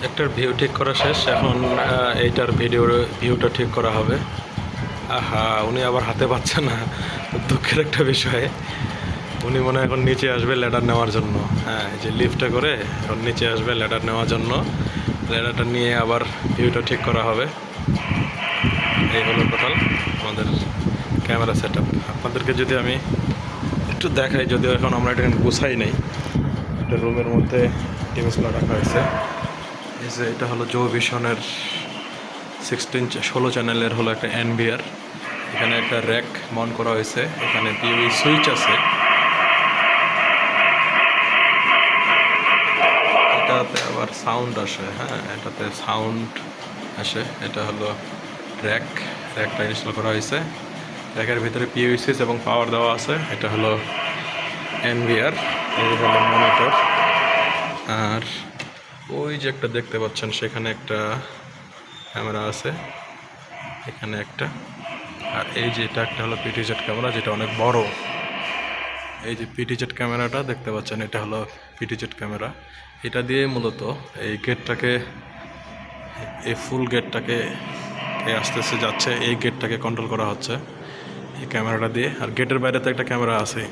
একটার ভিউ ঠিক করা শেষ, এখন এইটার ভিউটা ঠিক করা হবে। আহা, উনি আবার হাতে পাচ্ছে না, তো দুঃখের একটা বিষয়। উনি মনে হয় এখন নিচে আসবে ল্যাডার নেওয়ার জন্য। হ্যাঁ, এই যে লিফটে করে এখন নিচে আসবে ল্যাডার নেওয়ার জন্য। ল্যাডারটা নিয়ে আবার ভিউটা ঠিক করা হবে। এই হলো টোটাল আমাদের ক্যামেরা সেট আপ। আপনাদেরকে যদি আমি একটু দেখাই, যদিও এখন আমরা এটা গুছাই নাই, একটা রুমের মধ্যে ডিএসএলআর রাখা হয়েছে। এই যে এটা হলো জো ভিশনের 16 চ্যানেলের হলো একটা এনবিআর। এখানে একটা র্যাক মাউন্ট করা হয়েছে, এখানে পিউই সুইচ আছে। এটাতে আবার সাউন্ড আসে, হ্যাঁ এটাতে সাউন্ড আসে। এটা হলো র্যাকটা ইনস্টল করা হয়েছে। র্যাকের ভিতরে পিউই সুইচ এবং পাওয়ার দেওয়া আছে। এটা হলো এনবিআর, এই হলো মনিটর। আর ওই যে একটা দেখতে পাচ্ছেন, সেখানে একটা ক্যামেরা আছে, এখানে একটা। আর এই যে এটা একটা হলো পিটিজেড ক্যামেরা, যেটা অনেক বড়। এই যে পিটিজেড ক্যামেরাটা দেখতে পাচ্ছেন, এটা হলো পিটিজেড ক্যামেরা। এটা দিয়ে মূলত এই গেটটাকে, এই ফুল গেটটাকে আস্তে আস্তে যাচ্ছে, এই গেটটাকে কন্ট্রোল করা হচ্ছে এই ক্যামেরাটা দিয়ে। আর গেটের বাইরে তো একটা ক্যামেরা আছে,